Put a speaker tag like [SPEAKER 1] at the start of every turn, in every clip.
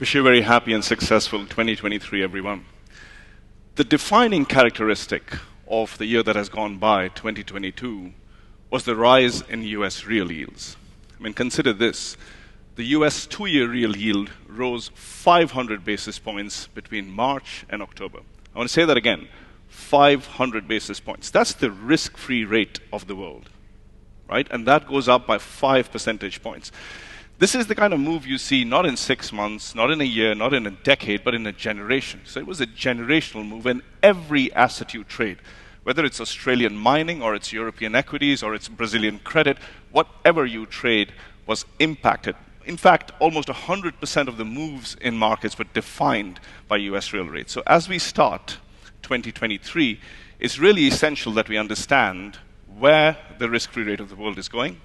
[SPEAKER 1] Wish you a very happy and successful 2023, everyone. The defining characteristic of the year that has gone by, 2022, was the rise in US real yields. I mean, consider this. The US two-year real yield rose 500 basis points between March and October. I want to say that again, 500 basis points. That's the risk-free rate of the world, right? And that goes up by 5 percentage points. This is the kind of move you see not in 6 months, not in a year, not in a decade, but in a generation. So it was a generational move, and every asset you trade, whether it's Australian mining or it's European equities or it's Brazilian credit, whatever you trade was impacted. In fact, almost 100% of the moves in markets were defined by US real rates. So as we start 2023, it's really essential that we understand where the risk-free rate of the world is going,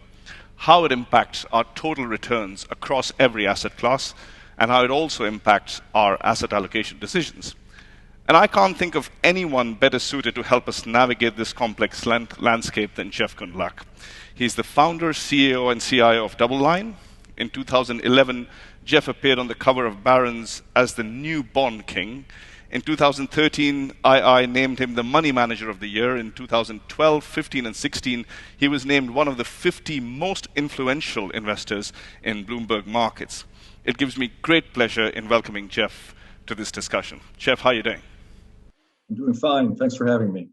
[SPEAKER 1] how it impacts our total returns across every asset class, and how it also impacts our asset allocation decisions. And I can't think of anyone better suited to help us navigate this complex landscape than Jeff Gundlach. He's the founder, CEO, and CIO of DoubleLine. In 2011, Jeff appeared on the cover of Barron's as the new bond king. In 2013, II named him the Money Manager of the Year. In 2012, 15, and 16, he was named one of the 50 most influential investors in Bloomberg markets. It gives me great pleasure in welcoming Jeff to this discussion. Jeff, how are you doing?
[SPEAKER 2] I'm doing fine. Thanks for having me.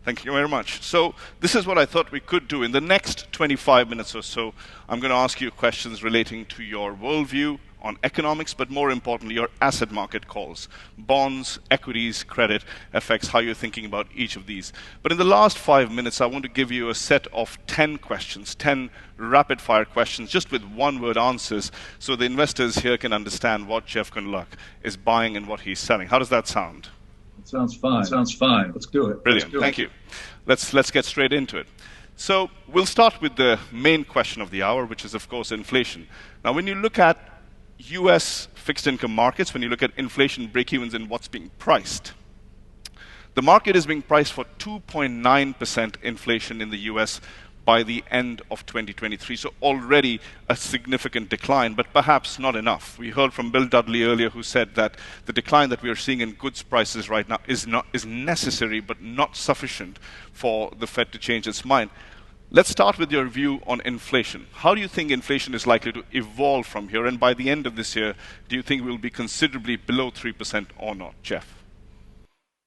[SPEAKER 1] Thank you very much. So this is what I thought we could do. In the next 25 minutes or so, I'm going to ask you questions relating to your worldview on economics, but more importantly, your asset market calls. Bonds, equities, credit, FX, how you're thinking about each of these. But in the last 5 minutes, I want to give you a set of 10 questions, 10 rapid-fire questions, just with one-word answers, so the investors here can understand what Jeff Gundlach is buying and what he's selling. How does that sound?
[SPEAKER 2] It sounds fine. Sounds fine. Let's do it.
[SPEAKER 1] Brilliant. Thank you. Let's get straight into it. So we'll start with the main question of the hour, which is, of course, inflation. Now, when you look at US fixed income markets, when you look at inflation break-evens and what's being priced, the market is being priced for 2.9% inflation in the US by the end of 2023. So already a significant decline, but perhaps not enough. We heard from Bill Dudley earlier, who said that the decline that we are seeing in goods prices right now is necessary, but not sufficient for the Fed to change its mind. Let's start with your view on inflation. How do you think inflation is likely to evolve from here? And by the end of this year, do you think we'll be considerably below 3% or not, Jeff?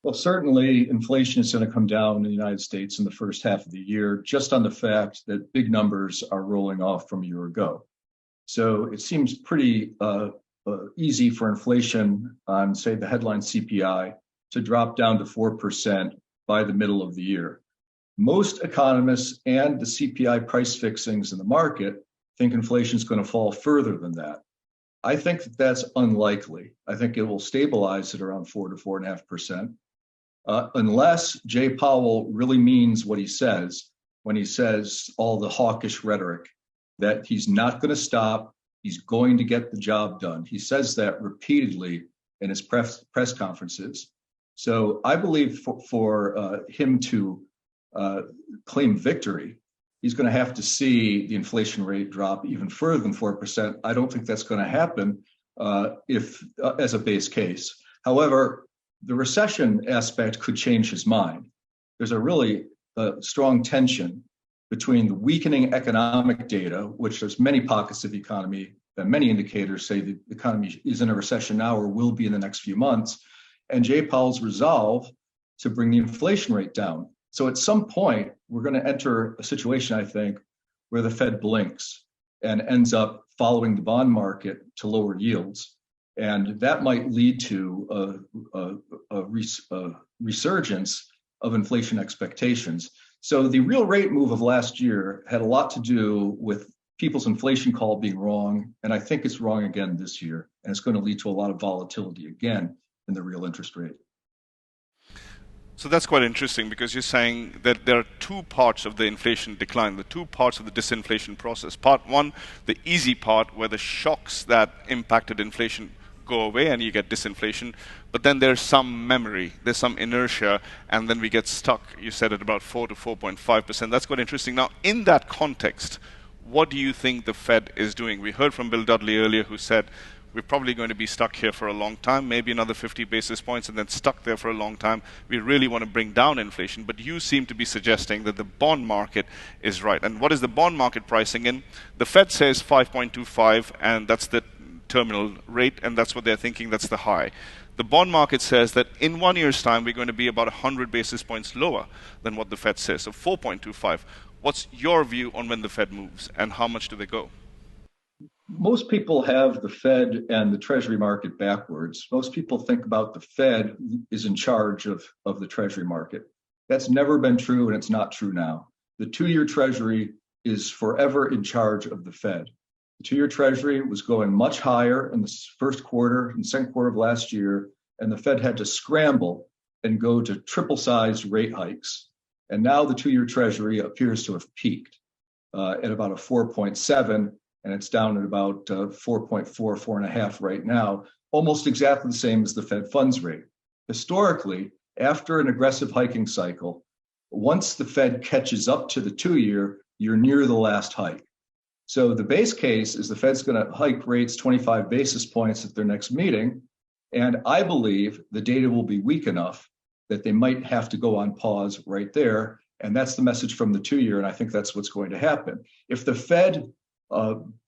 [SPEAKER 2] Well, certainly inflation is going to come down in the United States in the first half of the year, just on the fact that big numbers are rolling off from a year ago. So it seems pretty easy for inflation on, say, the headline CPI to drop down to 4% by the middle of the year. Most economists and the CPI price fixings in the market think inflation is going to fall further than that. I think that that's unlikely. I think it will stabilize at around 4 to 4.5%, unless Jay Powell really means what he says when he says all the hawkish rhetoric, that he's not going to stop, he's going to get the job done. He says that repeatedly in his press conferences. So I believe for him to claim victory, he's going to have to see the inflation rate drop even further than 4%. I don't think that's going to happen if as a base case. However, the recession aspect could change his mind. There's a really strong tension between the weakening economic data, which there's many pockets of the economy that many indicators say the economy is in a recession now or will be in the next few months, and Jay Powell's resolve to bring the inflation rate down. So at some point, we're going to enter a situation, I think, where the Fed blinks and ends up following the bond market to lower yields. And that might lead to a resurgence of inflation expectations. So the real rate move of last year had a lot to do with people's inflation call being wrong. And I think it's wrong again this year. And it's going to lead to a lot of volatility again in the real interest rate.
[SPEAKER 1] So that's quite interesting, because you're saying that there are two parts of the inflation decline, the two parts of the disinflation process. Part one, the easy part, where the shocks that impacted inflation go away and you get disinflation. But then there's some memory, there's some inertia, and then we get stuck, you said, at about 4 to 4.5%. That's quite interesting. Now, in that context, what do you think the Fed is doing? We heard from Bill Dudley earlier, who said we're probably going to be stuck here for a long time, maybe another 50 basis points, and then stuck there for a long time. We really want to bring down inflation, but you seem to be suggesting that the bond market is right. And what is the bond market pricing in? The Fed says 5.25, and that's the terminal rate, and that's what they're thinking, that's the high. The bond market says that in 1 year's time, we're going to be about 100 basis points lower than what the Fed says, so 4.25. What's your view on when the Fed moves, and how much do they go?
[SPEAKER 2] Most people have the Fed and the Treasury market backwards. Most people think about the Fed is in charge of the Treasury market. That's never been true, and it's not true now. The 2-year Treasury is forever in charge of the Fed. The 2-year Treasury was going much higher in the first quarter and second quarter of last year, and the Fed had to scramble and go to triple-sized rate hikes. And now the 2-year Treasury appears to have peaked at about a 4.7, and it's down at about 4.4, 4.5 right now, almost exactly the same as the Fed funds rate. Historically, after an aggressive hiking cycle, once the Fed catches up to the 2-year, you're near the last hike. So the base case is the Fed's going to hike rates 25 basis points at their next meeting. And I believe the data will be weak enough that they might have to go on pause right there. And that's the message from the 2-year. And I think that's what's going to happen. If the Fed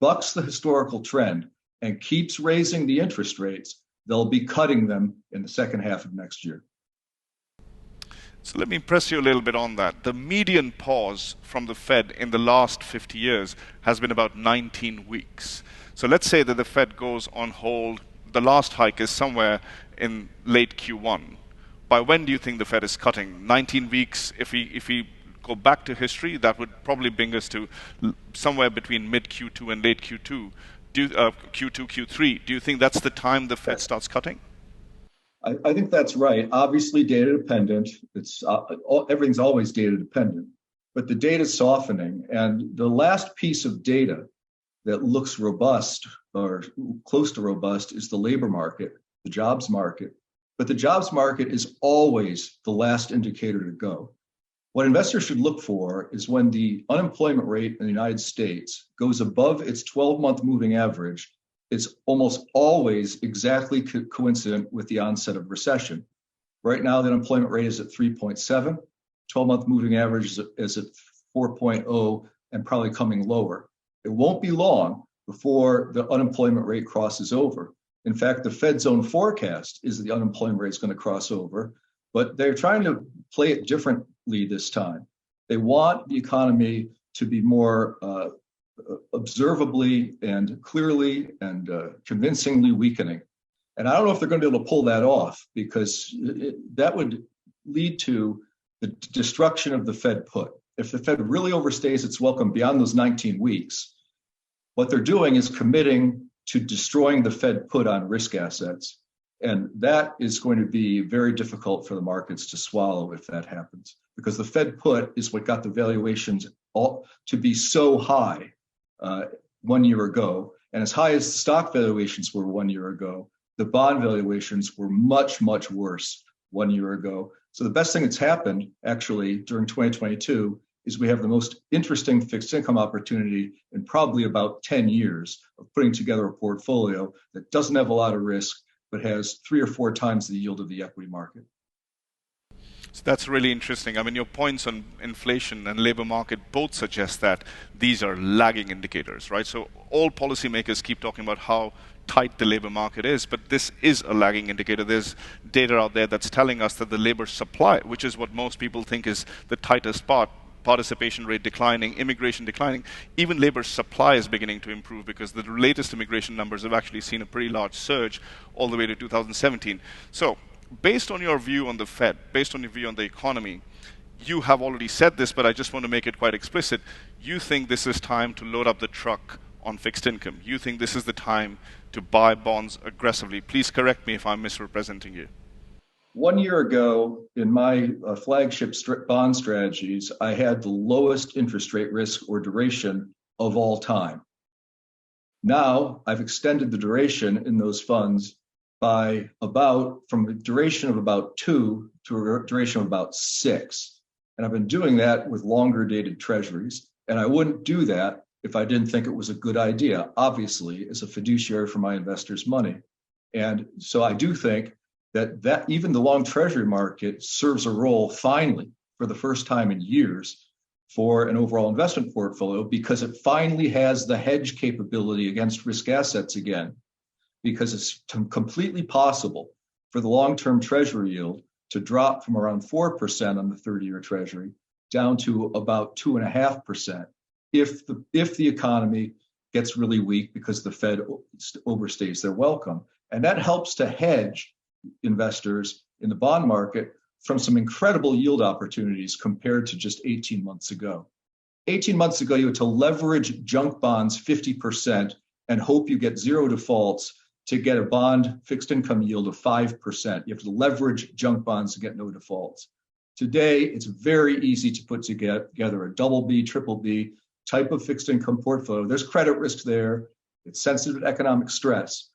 [SPEAKER 2] bucks the historical trend and keeps raising the interest rates, they'll be cutting them in the second half of next year.
[SPEAKER 1] So let me press you a little bit on that. The median pause from the Fed in the last 50 years has been about 19 weeks. So let's say that the Fed goes on hold. The last hike is somewhere in late Q1. By when do you think the Fed is cutting? 19 weeks, if we go back to history, that would probably bring us to somewhere between mid Q2 and late Q2, Q2, Q3. Do you think that's the time the Fed starts cutting?
[SPEAKER 2] I think that's right. Obviously, data dependent. It's everything's always data dependent, but the data is softening, and the last piece of data that looks robust or close to robust is the labor market, the jobs market. But the jobs market is always the last indicator to go. What investors should look for is when the unemployment rate in the United States goes above its 12-month moving average. It's almost always exactly coincident with the onset of recession. Right now, the unemployment rate is at 3.7. 12-month moving average is at 4.0 and probably coming lower. It won't be long before the unemployment rate crosses over. In fact, the Fed's own forecast is that the unemployment rate is going to cross over, but they're trying to play it differently this time. They want the economy to be more observably and clearly and convincingly weakening. And I don't know if they're going to be able to pull that off, because that would lead to the destruction of the Fed put. If the Fed really overstays its welcome beyond those 19 weeks, what they're doing is committing to destroying the Fed put on risk assets. And that is going to be very difficult for the markets to swallow if that happens, because the Fed put is what got the valuations to be so high 1 year ago. And as high as the stock valuations were 1 year ago, the bond valuations were much, much worse 1 year ago. So the best thing that's happened actually during 2022 is we have the most interesting fixed income opportunity in probably about 10 years of putting together a portfolio that doesn't have a lot of risk, but has 3 or 4 times the yield of the equity market.
[SPEAKER 1] So that's really interesting. I mean, your points on inflation and labor market both suggest that these are lagging indicators, right? So all policymakers keep talking about how tight the labor market is, but this is a lagging indicator. There's data out there that's telling us that the labor supply, which is what most people think is the tightest part, participation rate declining, immigration declining, even labor supply is beginning to improve, because the latest immigration numbers have actually seen a pretty large surge all the way to 2017. So based on your view on the Fed, based on your view on the economy, you have already said this, but I just want to make it quite explicit. You think this is time to load up the truck on fixed income. You think this is the time to buy bonds aggressively. Please correct me if I'm misrepresenting you.
[SPEAKER 2] 1 year ago, in my flagship bond strategies, I had the lowest interest rate risk or duration of all time. Now, I've extended the duration in those funds by from a duration of about 2 to a duration of about 6. And I've been doing that with longer dated treasuries. And I wouldn't do that if I didn't think it was a good idea, obviously, as a fiduciary for my investors' money. And so I do think that even the long treasury market serves a role finally for the first time in years for an overall investment portfolio, because it finally has the hedge capability against risk assets again, because it's completely possible for the long-term treasury yield to drop from around 4% on the 30-year treasury down to about 2.5% if the economy gets really weak because the Fed overstays their welcome. And that helps to hedge investors in the bond market from some incredible yield opportunities compared to just 18 months ago. 18 months ago, you had to leverage junk bonds 50% and hope you get zero defaults to get a bond fixed income yield of 5%. You have to leverage junk bonds to get no defaults. Today, it's very easy to put together a double B, triple B type of fixed income portfolio. There's credit risk there. It's sensitive to economic stress,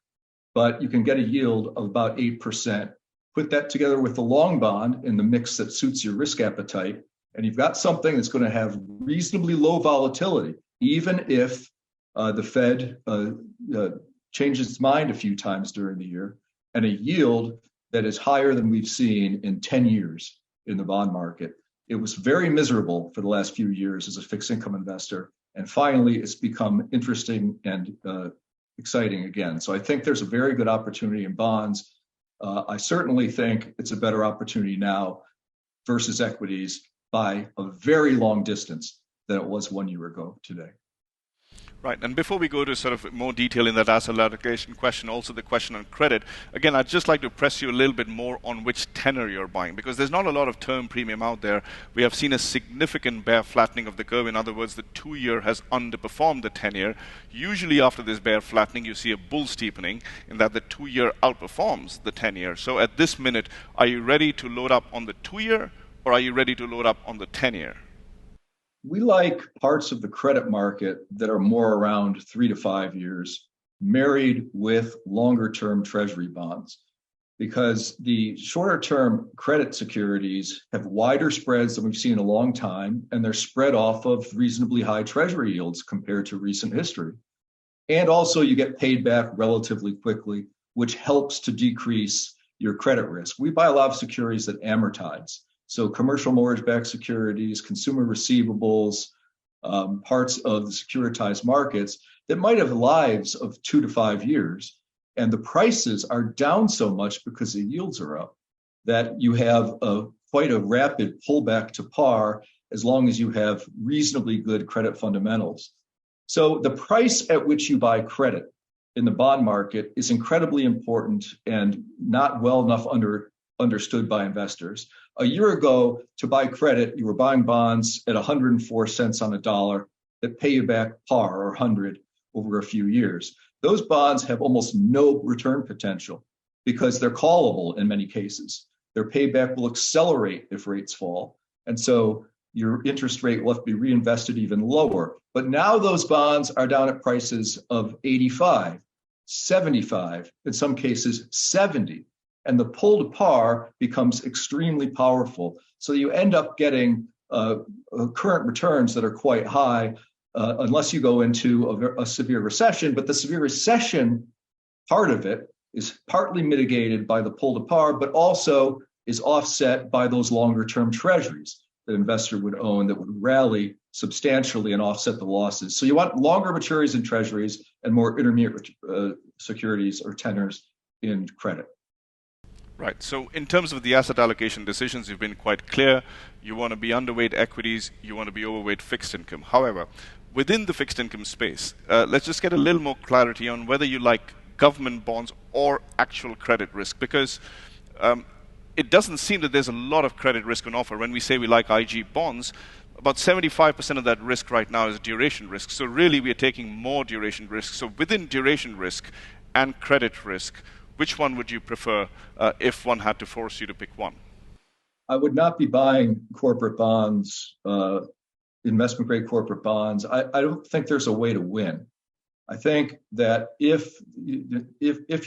[SPEAKER 2] but you can get a yield of about 8%. Put that together with the long bond in the mix that suits your risk appetite, and you've got something that's going to have reasonably low volatility, even if the Fed changes its mind a few times during the year, and a yield that is higher than we've seen in 10 years in the bond market. It was very miserable for the last few years as a fixed income investor, and finally it's become interesting and exciting again. So I think there's a very good opportunity in bonds. I certainly think it's a better opportunity now versus equities by a very long distance than it was 1 year ago today.
[SPEAKER 1] Right, and before we go to sort of more detail in that asset allocation question, also the question on credit, again, I'd just like to press you a little bit more on which tenor you're buying, because there's not a lot of term premium out there. We have seen a significant bear flattening of the curve. In other words, the 2-year has underperformed the 10-year. Usually after this bear flattening, you see a bull steepening in that the 2-year outperforms the 10-year. So at this minute, are you ready to load up on the 2-year, or are you ready to load up on the 10-year?
[SPEAKER 2] We like parts of the credit market that are more around 3 to 5 years, married with longer term treasury bonds, because the shorter term credit securities have wider spreads than we've seen in a long time, and they're spread off of reasonably high treasury yields compared to recent history. And also you get paid back relatively quickly, which helps to decrease your credit risk. We buy a lot of securities that amortize. So commercial mortgage-backed securities, consumer receivables, parts of the securitized markets that might have lives of 2 to 5 years. And the prices are down so much because the yields are up that you have quite a rapid pullback to par as long as you have reasonably good credit fundamentals. So the price at which you buy credit in the bond market is incredibly important and not well enough understood by investors. A year ago, to buy credit, you were buying bonds at 104 cents on a dollar that pay you back par or 100 over a few years. Those bonds have almost no return potential because they're callable in many cases. Their payback will accelerate if rates fall. And so your interest rate will have to be reinvested even lower. But now those bonds are down at prices of 85, 75, in some cases 70. And the pull to par becomes extremely powerful. So you end up getting current returns that are quite high unless you go into a severe recession. But the severe recession part of it is partly mitigated by the pull to par, but also is offset by those longer term treasuries that an investor would own that would rally substantially and offset the losses. So you want longer maturities in treasuries and more intermediate securities or tenors in credit.
[SPEAKER 1] Right. So in terms of the asset allocation decisions, you've been quite clear. You want to be underweight equities. You want to be overweight fixed income. However, within the fixed income space, let's just get a little more clarity on whether you like government bonds or actual credit risk, because it doesn't seem that there's a lot of credit risk on offer. When we say we like IG bonds, about 75% of that risk right now is duration risk. So really, we are taking more duration risk. So within duration risk and credit risk, which one would you prefer if one had to force you to pick one?
[SPEAKER 2] I would not be buying corporate bonds, investment-grade corporate bonds. I don't think there's a way to win. I think that if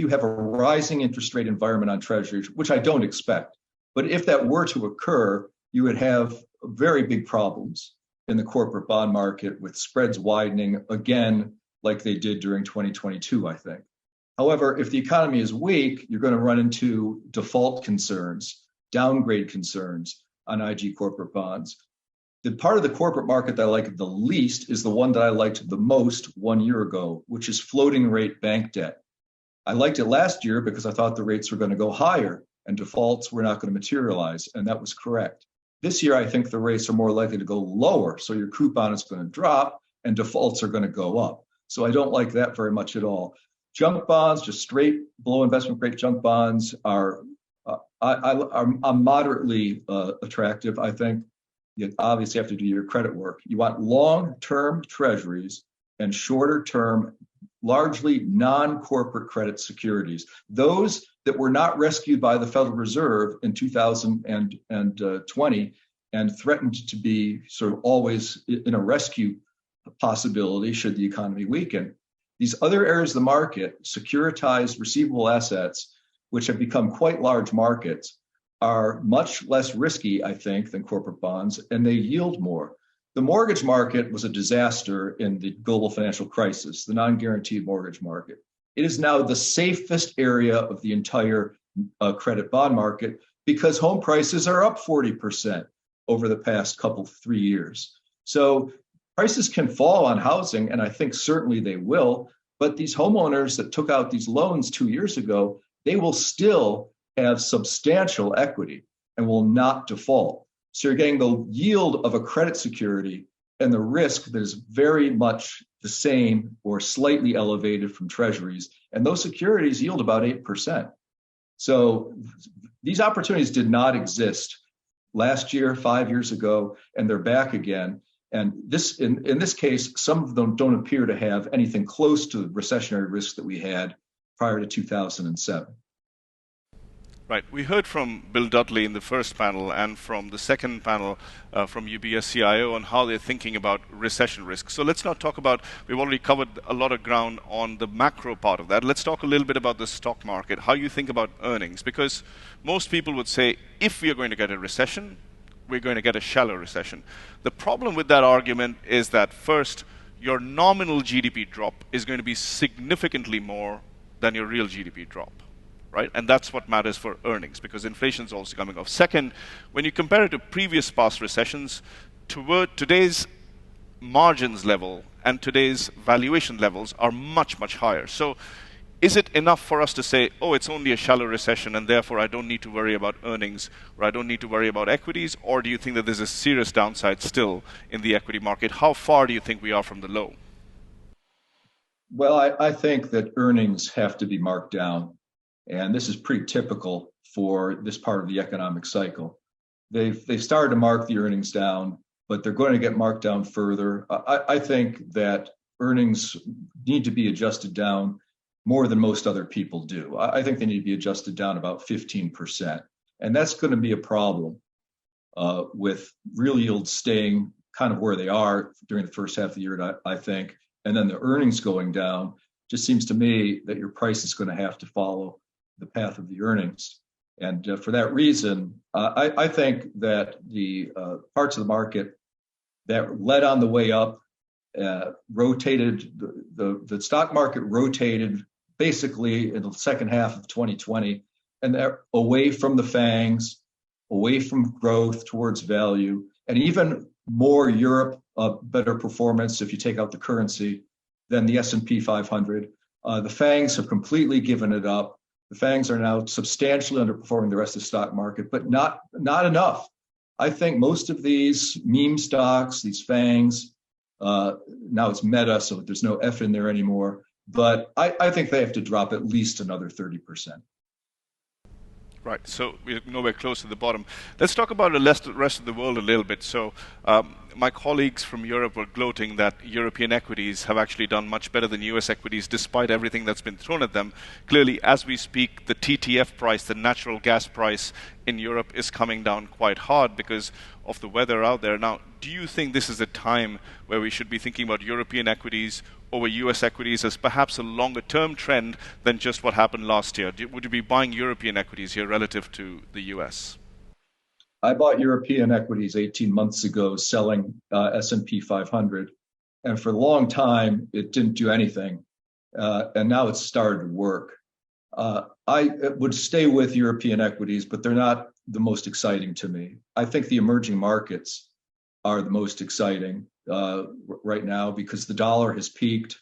[SPEAKER 2] you have a rising interest rate environment on treasuries, which I don't expect, but if that were to occur, you would have very big problems in the corporate bond market with spreads widening again, like they did during 2022, I think. However, if the economy is weak, you're going to run into default concerns, downgrade concerns on IG corporate bonds. The part of the corporate market that I like the least is the one that I liked the most 1 year ago, which is floating rate bank debt. I liked it last year because I thought the rates were going to go higher and defaults were not going to materialize, and that was correct. This year, I think the rates are more likely to go lower, so your coupon is going to drop and defaults are going to go up. So I don't like that very much at all. Junk bonds, just straight below investment grade junk bonds, are moderately attractive, I think. You obviously have to do your credit work. You want long-term treasuries and shorter-term, largely non-corporate credit securities. Those that were not rescued by the Federal Reserve in 2020 and threatened to be sort of always in a rescue possibility should the economy weaken. These other areas of the market, securitized receivable assets, which have become quite large markets, are much less risky, I think, than corporate bonds, and they yield more. The mortgage market was a disaster in the global financial crisis, the non-guaranteed mortgage market. It is now the safest area of the entire credit bond market because home prices are up 40% over the past 3 years. So prices can fall on housing, and I think certainly they will, but these homeowners that took out these loans 2 years ago, they will still have substantial equity and will not default. So you're getting the yield of a credit security and the risk that is very much the same or slightly elevated from treasuries. And those securities yield about 8%. So these opportunities did not exist last year, 5 years ago, and they're back again. And this, in this case, some of them don't appear to have anything close to the recessionary risk that we had prior to 2007.
[SPEAKER 1] Right. We heard from Bill Dudley in the first panel and from the second panel from UBS CIO on how they're thinking about recession risk. So let's not talk about, we've already covered a lot of ground on the macro part of that. Let's talk a little bit about the stock market, how you think about earnings, because most people would say if we are going to get a recession, we're going to get a shallow recession. The problem with that argument is that first, your nominal GDP drop is going to be significantly more than your real GDP drop. Right? And that's what matters for earnings because inflation is also coming off. Second, when you compare it to previous past recessions, today's margins level and today's valuation levels are much, much higher. So is it enough for us to say, oh, it's only a shallow recession and therefore I don't need to worry about earnings or I don't need to worry about equities? Or do you think that there's a serious downside still in the equity market? How far do you think we are from the low?
[SPEAKER 2] Well, I think that earnings have to be marked down. And this is pretty typical for this part of the economic cycle. They've started to mark the earnings down, but they're going to get marked down further. I think that earnings need to be adjusted down more than most other people do. I think they need to be adjusted down about 15%. And that's going to be a problem with real yields staying kind of where they are during the first half of the year, I think. And then the earnings going down, just seems to me that your price is going to have to follow the path of the earnings. And for that reason, I think that the parts of the market that led on the way up rotated, the stock market rotated basically in the second half of 2020, and they're away from the FANGs, away from growth towards value, and even more Europe, better performance if you take out the currency than the S&P 500. The FANGs have completely given it up. The FANGs are now substantially underperforming the rest of the stock market, but not enough. I think most of these meme stocks, these FANGs, now it's Meta, so there's no F in there anymore, but I think they have to drop at least another 30%.
[SPEAKER 1] Right, so we're nowhere close to the bottom. Let's talk about the rest of the world a little bit. So my colleagues from Europe were gloating that European equities have actually done much better than US equities despite everything that's been thrown at them. Clearly, as we speak, the TTF price, the natural gas price in Europe is coming down quite hard because of the weather out there. Now, do you think this is a time where we should be thinking about European equities over US equities as perhaps a longer term trend than just what happened last year? Would you be buying European equities here relative to the US?
[SPEAKER 2] I bought European equities 18 months ago, selling S&P 500. And for a long time, it didn't do anything. And now it's started to work. I would stay with European equities, but they're not the most exciting to me. I think the emerging markets are the most exciting right now because the dollar has peaked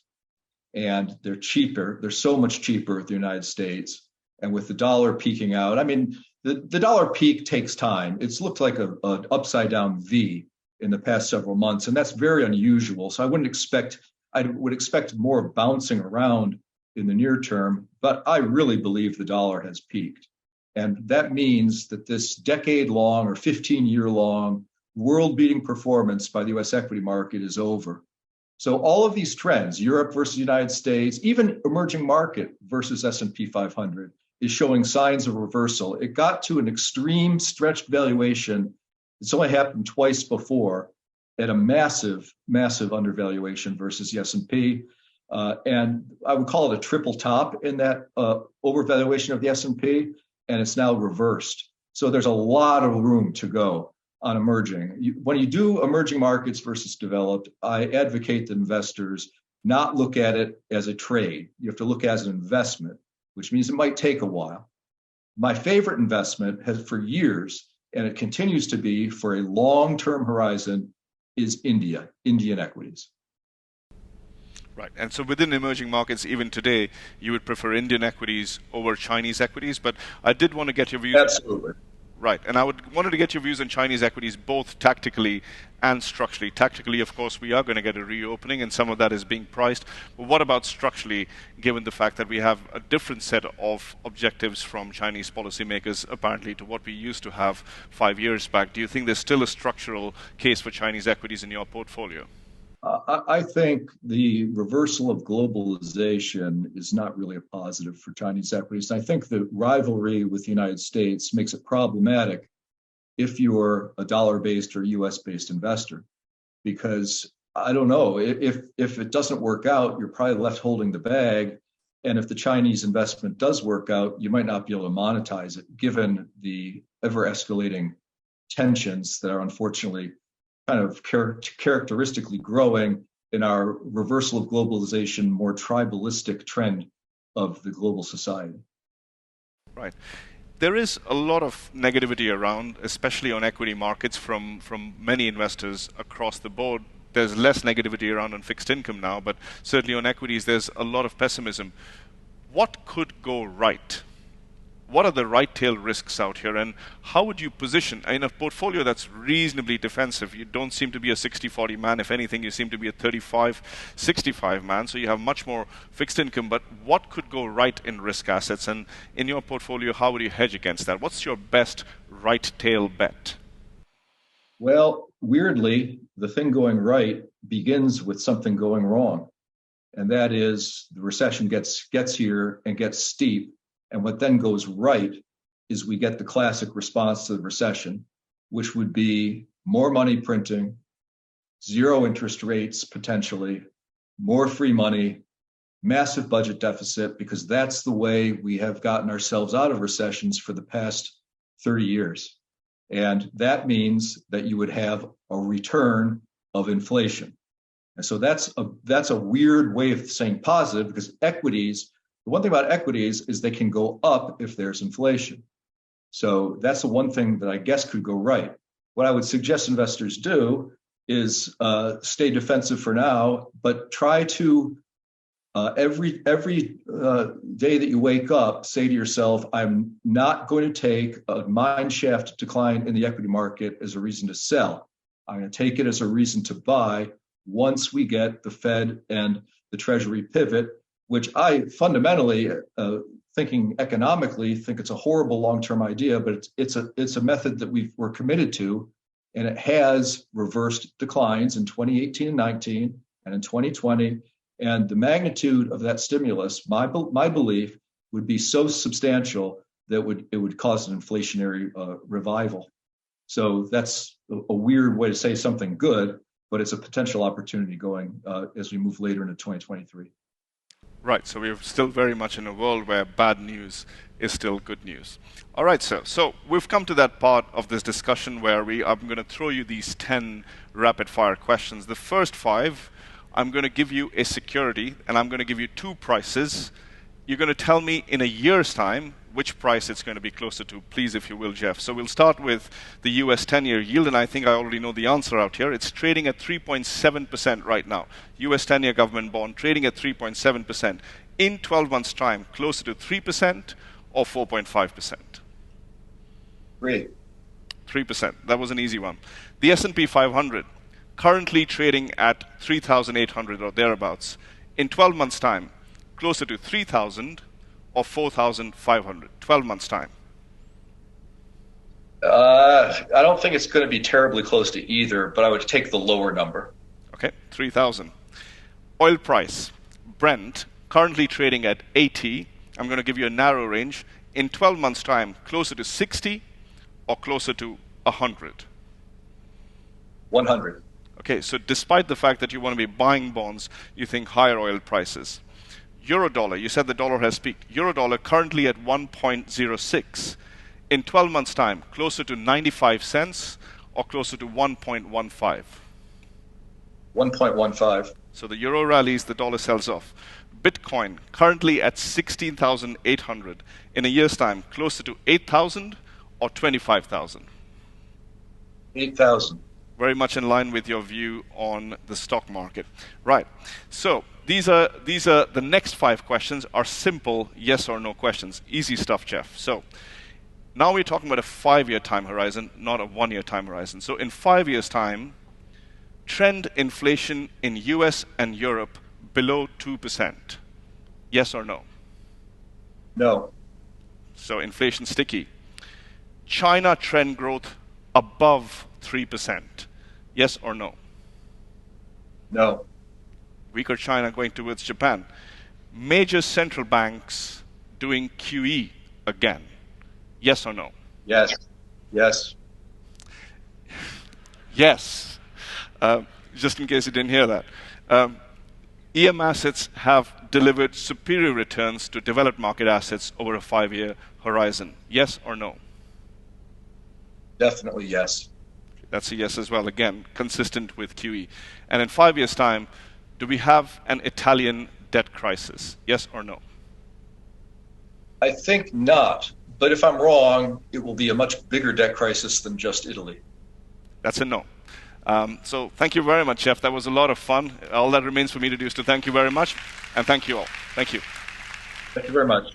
[SPEAKER 2] and they're cheaper. They're so much cheaper at the United States. And with the dollar peaking out, I mean, the dollar peak takes time. It's looked like an upside down V in the past several months, and that's very unusual. So I would expect more bouncing around in the near term, but I really believe the dollar has peaked. And that means that this decade-long or 15-year-long world-beating performance by the US equity market is over. So all of these trends, Europe versus United States, even emerging market versus S&P 500, is showing signs of reversal. It got to an extreme stretched valuation. It's only happened twice before at a massive, massive undervaluation versus the S&P. And I would call it a triple top in that overvaluation of the S&P, and it's now reversed. So there's a lot of room to go on emerging. When you do emerging markets versus developed, I advocate that investors not look at it as a trade. You have to look at it as an investment, which means it might take a while. My favorite investment has for years, and it continues to be for a long-term horizon, is Indian equities.
[SPEAKER 1] Right. And so within emerging markets, even today, you would prefer Indian equities over Chinese equities. But I did want to get your views.
[SPEAKER 2] Absolutely.
[SPEAKER 1] Right. And wanted to get your views on Chinese equities, both tactically and structurally. Tactically, of course, we are going to get a reopening, and some of that is being priced. But what about structurally, given the fact that we have a different set of objectives from Chinese policymakers, apparently, to what we used to have 5 years back? Do you think there's still a structural case for Chinese equities in your portfolio?
[SPEAKER 2] I think the reversal of globalization is not really a positive for Chinese equities. And I think the rivalry with the United States makes it problematic if you're a dollar-based or US-based investor, because I don't know, if it doesn't work out, you're probably left holding the bag. And if the Chinese investment does work out, you might not be able to monetize it, given the ever-escalating tensions that are unfortunately kind of characteristically growing in our reversal of globalization, more tribalistic trend of the global society.
[SPEAKER 1] Right. There is a lot of negativity around, especially on equity markets from many investors across the board. There's less negativity around on fixed income now, but certainly on equities, there's a lot of pessimism. What could go right? What are the right tail risks out here, and how would you position in a portfolio that's reasonably defensive? You don't seem to be a 60-40 man. If anything, you seem to be a 35-65 man, so you have much more fixed income. But what could go right in risk assets, and in your portfolio, how would you hedge against that? What's your best right tail bet?
[SPEAKER 2] Well, weirdly, the thing going right begins with something going wrong, and that is the recession gets here and gets steep. And what then goes right is we get the classic response to the recession, which would be more money printing, zero interest rates potentially, more free money, massive budget deficit, because that's the way we have gotten ourselves out of recessions for the past 30 years. And that means that you would have a return of inflation. And so that's a weird way of saying positive, because equities, the one thing about equities is they can go up if there's inflation. So that's the one thing that I guess could go right. What I would suggest investors do is stay defensive for now, but try to every day that you wake up, say to yourself, I'm not going to take a mine shaft decline in the equity market as a reason to sell. I'm going to take it as a reason to buy once we get the Fed and the Treasury pivot, which I fundamentally, thinking economically, think it's a horrible long-term idea, but it's a method that we're committed to, and it has reversed declines in 2018 and 19 and in 2020. And the magnitude of that stimulus, my belief, would be so substantial that it would cause an inflationary revival. So that's a weird way to say something good, but it's a potential opportunity going as we move later into 2023.
[SPEAKER 1] Right, so we're still very much in a world where bad news is still good news. All right, sir. So we've come to that part of this discussion where I'm going to throw you these 10 rapid-fire questions. The first 5, I'm going to give you a security, and I'm going to give you 2 prices. You're going to tell me in a year's time which price it's going to be closer to. Please, if you will, Jeff. So we'll start with the US 10-year yield, and I think I already know the answer out here. It's trading at 3.7% right now. US 10-year government bond trading at 3.7%. In 12 months' time, closer to 3% or 4.5%? 3%. That was an easy one. The S&P 500, currently trading at 3,800 or thereabouts. In 12 months' time, closer to 3,000 or 4,500? 12 months' time.
[SPEAKER 2] I don't think it's going to be terribly close to either, but I would take the lower number.
[SPEAKER 1] Okay, 3,000. Oil price, Brent, currently trading at 80. I'm going to give you a narrow range. In 12 months' time, closer to 60 or closer to 100?
[SPEAKER 2] 100.
[SPEAKER 1] Okay, so despite the fact that you want to be buying bonds, you think higher oil prices. Euro-dollar, you said the dollar has peaked. Euro-dollar currently at 1.06. In 12 months' time, closer to 95 cents or closer to 1.15?
[SPEAKER 2] 1.15.
[SPEAKER 1] So the euro rallies, the dollar sells off. Bitcoin, currently at 16,800. In a year's time, closer to 8,000 or 25,000?
[SPEAKER 2] 8,000.
[SPEAKER 1] Very much in line with your view on the stock market. Right. So these are the next 5 questions are simple yes or no questions. Easy stuff, Jeff. So now we're talking about a 5-year time horizon, not a 1-year time horizon. So in 5 years' time, trend inflation in US and Europe below 2%. Yes or no?
[SPEAKER 2] No.
[SPEAKER 1] So inflation sticky. China trend growth above 3%. Yes or no?
[SPEAKER 2] No.
[SPEAKER 1] Weaker China going towards Japan. Major central banks doing QE again. Yes or no?
[SPEAKER 2] Yes. Yes.
[SPEAKER 1] Yes. Just in case you didn't hear that. EM assets have delivered superior returns to developed market assets over a 5-year horizon. Yes or no?
[SPEAKER 2] Definitely yes.
[SPEAKER 1] That's a yes as well, again, consistent with QE. And in 5 years' time, do we have an Italian debt crisis? Yes or no?
[SPEAKER 2] I think not. But if I'm wrong, it will be a much bigger debt crisis than just Italy.
[SPEAKER 1] That's a no. So thank you very much, Jeff. That was a lot of fun. All that remains for me to do is to thank you very much. And thank you all. Thank you.
[SPEAKER 2] Thank you very much.